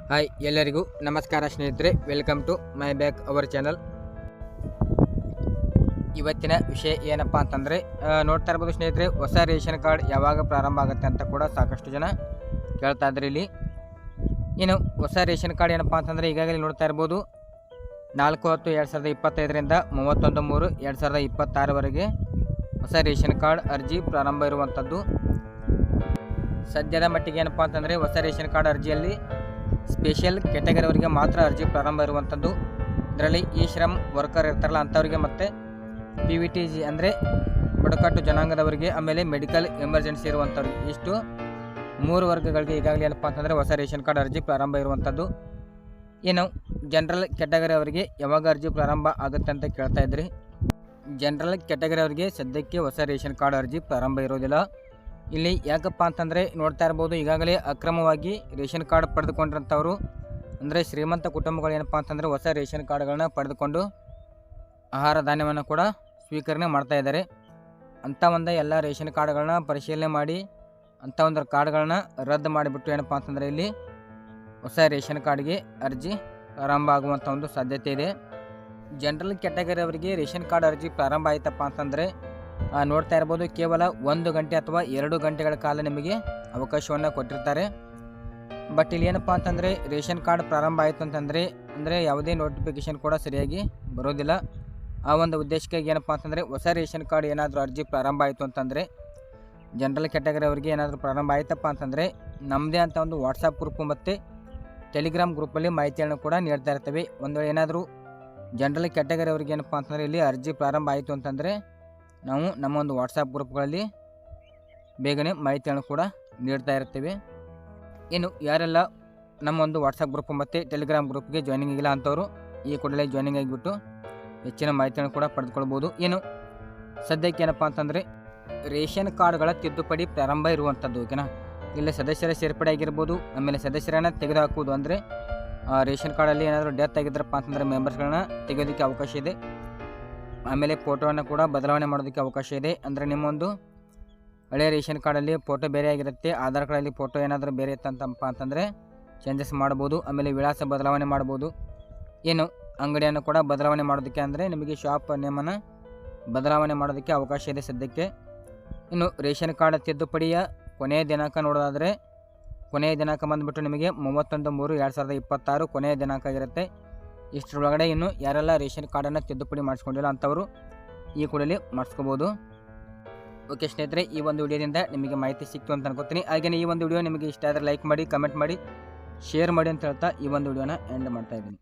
Hi ಎಲ್ಲರಿಗೂ ನಮಸ್ಕಾರ ಸ್ನೇಹಿತರೆ, welcome to my back our channel. ಇವತ್ತಿನ ವಿಷಯ ಏನಪ್ಪ ಅಂತಂದರೆ, ನೋಡ್ತಾ ಇರ್ಬೋದು ಸ್ನೇಹಿತರೆ, ಹೊಸ ರೇಷನ್ ಕಾರ್ಡ್ ಯಾವಾಗ ಪ್ರಾರಂಭ ಆಗುತ್ತೆ ಅಂತ ಕೂಡ ಸಾಕಷ್ಟು ಜನ ಕೇಳ್ತಾ ಇದ್ರಿ. ಇಲ್ಲಿ ಇನ್ನು ಹೊಸ ರೇಷನ್ ಕಾರ್ಡ್ ಏನಪ್ಪ ಅಂತಂದರೆ ಈಗಾಗಲೇ ನೋಡ್ತಾ ಇರ್ಬೋದು 4/10/2025ರಿಂದ 31/3/2026ವರೆಗೆ ಹೊಸ ರೇಷನ್ ಕಾರ್ಡ್ ಅರ್ಜಿ ಪ್ರಾರಂಭ ಇರುವಂಥದ್ದು. ಸದ್ಯದ ಮಟ್ಟಿಗೆ ಏನಪ್ಪ ಅಂತಂದರೆ ಹೊಸ ರೇಷನ್ ಕಾರ್ಡ್ ಅರ್ಜಿಯಲ್ಲಿ ಸ್ಪೆಷಲ್ ಕ್ಯಾಟಗರಿಯವರಿಗೆ ಮಾತ್ರ ಅರ್ಜಿ ಪ್ರಾರಂಭ ಇರುವಂಥದ್ದು. ಇದರಲ್ಲಿ ಈ ಶ್ರಮ್ ವರ್ಕರ್ ಇರ್ತಾರಲ್ಲ ಅಂಥವ್ರಿಗೆ, ಮತ್ತು PVTG ಅಂದರೆ ಬುಡಕಟ್ಟು ಜನಾಂಗದವರಿಗೆ, ಆಮೇಲೆ ಮೆಡಿಕಲ್ ಎಮರ್ಜೆನ್ಸಿ ಇರುವಂಥವ್ರಿಗೆ, ಇಷ್ಟು 3 ವರ್ಗಗಳಿಗೆ ಈಗಾಗಲೇ ಏನಪ್ಪ ಅಂತಂದರೆ ಹೊಸ ರೇಷನ್ ಕಾರ್ಡ್ ಅರ್ಜಿ ಪ್ರಾರಂಭ ಇರುವಂಥದ್ದು. ಇನ್ನು ಜನರಲ್ ಕ್ಯಾಟಗರಿ ಅವರಿಗೆ ಯಾವಾಗ ಅರ್ಜಿ ಪ್ರಾರಂಭ ಆಗುತ್ತೆ ಅಂತ ಕೇಳ್ತಾ ಇದ್ರಿ. ಜನರಲ್ ಕ್ಯಾಟಗರಿ ಅವರಿಗೆ ಸದ್ಯಕ್ಕೆ ಹೊಸ ರೇಷನ್ ಕಾರ್ಡ್ ಅರ್ಜಿ ಪ್ರಾರಂಭ ಇರೋದಿಲ್ಲ. ಇಲ್ಲಿ ಯಾಕಪ್ಪ ಅಂತಂದರೆ ನೋಡ್ತಾ ಇರ್ಬೋದು, ಈಗಾಗಲೇ ಅಕ್ರಮವಾಗಿ ರೇಷನ್ ಕಾರ್ಡ್ ಪಡೆದುಕೊಂಡಿರೋಂಥವ್ರು, ಅಂದರೆ ಶ್ರೀಮಂತ ಕುಟುಂಬಗಳು ಏನಪ್ಪ ಅಂತಂದರೆ ಹೊಸ ರೇಷನ್ ಕಾರ್ಡ್ಗಳನ್ನ ಪಡೆದುಕೊಂಡು ಆಹಾರ ಧಾನ್ಯವನ್ನು ಕೂಡ ಸ್ವೀಕರಣೆ ಮಾಡ್ತಾ ಇದ್ದಾರೆ. ಅಂಥ ಒಂದು ಎಲ್ಲ ರೇಷನ್ ಕಾರ್ಡ್ಗಳನ್ನ ಪರಿಶೀಲನೆ ಮಾಡಿ ಅಂಥ ಒಂದು ಕಾರ್ಡ್ಗಳನ್ನ ರದ್ದು ಮಾಡಿಬಿಟ್ಟು ಏನಪ್ಪ ಅಂತಂದರೆ ಇಲ್ಲಿ ಹೊಸ ರೇಷನ್ ಕಾರ್ಡ್ಗೆ ಅರ್ಜಿ ಪ್ರಾರಂಭ ಆಗುವಂಥ ಒಂದು ಸಾಧ್ಯತೆ ಇದೆ. ಜನರಲ್ ಕ್ಯಾಟಗರಿ ಅವರಿಗೆ ರೇಷನ್ ಕಾರ್ಡ್ ಅರ್ಜಿ ಪ್ರಾರಂಭ ಆಯ್ತಪ್ಪ ಅಂತಂದರೆ ನೋಡ್ತಾ ಇರ್ಬೋದು, ಕೇವಲ 1 ಗಂಟೆ ಅಥವಾ 2 ಗಂಟೆಗಳ ಕಾಲ ನಿಮಗೆ ಅವಕಾಶವನ್ನು ಕೊಟ್ಟಿರ್ತಾರೆ. ಬಟ್ ಇಲ್ಲಿ ಏನಪ್ಪ ಅಂತಂದರೆ ರೇಷನ್ ಕಾರ್ಡ್ ಪ್ರಾರಂಭ ಆಯಿತು ಅಂತಂದರೆ ಯಾವುದೇ ನೋಟಿಫಿಕೇಷನ್ ಕೂಡ ಸರಿಯಾಗಿ ಬರೋದಿಲ್ಲ. ಆ ಒಂದು ಉದ್ದೇಶಕ್ಕಾಗಿ ಏನಪ್ಪ ಅಂತಂದರೆ ಹೊಸ ರೇಷನ್ ಕಾರ್ಡ್ ಏನಾದರೂ ಅರ್ಜಿ ಪ್ರಾರಂಭ ಆಯಿತು ಅಂತಂದರೆ, ಜನರಲ್ ಕ್ಯಾಟಗರಿ ಅವರಿಗೆ ಏನಾದರೂ ಪ್ರಾರಂಭ ಆಯ್ತಪ್ಪ ಅಂತಂದರೆ ನಮ್ಮದೇ ಅಂತ ಒಂದು ವಾಟ್ಸಪ್ ಗ್ರೂಪು ಮತ್ತು ಟೆಲಿಗ್ರಾಮ್ ಗ್ರೂಪಲ್ಲಿ ಮಾಹಿತಿಯನ್ನು ಕೂಡ ನೀಡ್ತಾ ಇರ್ತೇವೆ. ಒಂದು ವೇಳೆ ಏನಾದರೂ ಜನರಲ್ ಕ್ಯಾಟಗರಿ ಅವರಿಗೆ ಏನಪ್ಪ ಅಂತಂದರೆ ಇಲ್ಲಿ ಅರ್ಜಿ ಪ್ರಾರಂಭ ಆಯಿತು ಅಂತಂದರೆ ನಾವು ನಮ್ಮ ಒಂದು ವಾಟ್ಸಪ್ ಗ್ರೂಪ್ಗಳಲ್ಲಿ ಬೇಗನೆ ಮಾಹಿತಿಯನ್ನು ಕೂಡ ನೀಡ್ತಾ ಇರ್ತೇವೆ. ಇನ್ನು ಯಾರೆಲ್ಲ ನಮ್ಮ ಒಂದು ವಾಟ್ಸಪ್ ಗ್ರೂಪ್ ಮತ್ತು ಟೆಲಿಗ್ರಾಮ್ ಗ್ರೂಪ್ಗೆ ಜಾಯ್ನಿಂಗ್ ಆಗಿಲ್ಲ ಅಂಥವರು ಈ ಕೂಡಲೇ ಜಾಯ್ನಿಂಗ್ ಆಗಿಬಿಟ್ಟು ಹೆಚ್ಚಿನ ಮಾಹಿತಿಯನ್ನು ಕೂಡ ಪಡೆದುಕೊಳ್ಬೋದು. ಇನ್ನು ಸದ್ಯಕ್ಕೆ ಏನಪ್ಪ ಅಂತಂದರೆ ರೇಷನ್ ಕಾರ್ಡ್ಗಳ ತಿದ್ದುಪಡಿ ಪ್ರಾರಂಭ ಇರುವಂಥದ್ದು. ಓಕೆನಾ, ಇಲ್ಲಿ ಸದಸ್ಯರ ಸೇರ್ಪಡೆ ಆಗಿರ್ಬೋದು, ಆಮೇಲೆ ಸದಸ್ಯರನ್ನು ತೆಗೆದುಹಾಕುವುದು, ಅಂದರೆ ರೇಷನ್ ಕಾರ್ಡಲ್ಲಿ ಏನಾದರೂ ಡೆತ್ ಆಗಿದ್ರಪ್ಪ ಅಂತಂದರೆ ಮೆಂಬರ್ಸ್ಗಳನ್ನ ತೆಗೆಯೋದಕ್ಕೆ ಅವಕಾಶ ಇದೆ. ಆಮೇಲೆ ಫೋಟೋವನ್ನು ಕೂಡ ಬದಲಾವಣೆ ಮಾಡೋದಕ್ಕೆ ಅವಕಾಶ ಇದೆ. ಅಂದರೆ ನಿಮ್ಮೊಂದು ಹಳೆಯ ರೇಷನ್ ಕಾರ್ಡಲ್ಲಿ ಫೋಟೋ ಬೇರೆ ಆಗಿರುತ್ತೆ, ಆಧಾರ್ ಕಾರ್ಡಲ್ಲಿ ಫೋಟೋ ಏನಾದರೂ ಬೇರೆ ಇತ್ತಂತಪ್ಪ ಅಂತಂದರೆ ಚೇಂಜಸ್ ಮಾಡ್ಬೋದು. ಆಮೇಲೆ ವಿಳಾಸ ಬದಲಾವಣೆ ಮಾಡ್ಬೋದು. ಏನು ಅಂಗಡಿಯನ್ನು ಕೂಡ ಬದಲಾವಣೆ ಮಾಡೋದಕ್ಕೆ, ಅಂದರೆ ನಿಮಗೆ ಶಾಪ್ ನೇಮನ್ನು ಬದಲಾವಣೆ ಮಾಡೋದಕ್ಕೆ ಅವಕಾಶ ಇದೆ ಸದ್ಯಕ್ಕೆ. ಇನ್ನು ರೇಷನ್ ಕಾರ್ಡ್ ತಿದ್ದುಪಡಿಯ ಕೊನೆಯ ದಿನಾಂಕ ನೋಡೋದಾದರೆ, ಕೊನೆಯ ದಿನಾಂಕ ಬಂದುಬಿಟ್ಟು ನಿಮಗೆ 31/3/2026 ಕೊನೆಯ ದಿನಾಂಕ ಆಗಿರುತ್ತೆ. ಇಷ್ಟರೊಳಗಡೆ ಇನ್ನು ಯಾರೆಲ್ಲ ರೇಷನ್ ಕಾರ್ಡನ್ನು ತಿದ್ದುಪಡಿ ಮಾಡಿಸ್ಕೊಂಡಿಲ್ಲ ಅಂಥವರು ಈ ಕೂಡಲೇ ಮಾಡಿಸ್ಕೋಬೋದು. ಓಕೆ ಸ್ನೇಹಿತರೆ, ಈ ಒಂದು ವಿಡಿಯೋದಿಂದ ನಿಮಗೆ ಮಾಹಿತಿ ಸಿಕ್ತು ಅಂತ ಅನ್ಕೋತೀನಿ. ಹಾಗೆಯೇ ಈ ಒಂದು ವಿಡಿಯೋ ನಿಮಗೆ ಇಷ್ಟ ಆದರೆ ಲೈಕ್ ಮಾಡಿ, ಕಮೆಂಟ್ ಮಾಡಿ, ಶೇರ್ ಮಾಡಿ ಅಂತ ಹೇಳ್ತಾ ಈ ಒಂದು ವಿಡಿಯೋನ ಎಂಡ್ ಮಾಡ್ತಾ ಇದ್ದೀನಿ.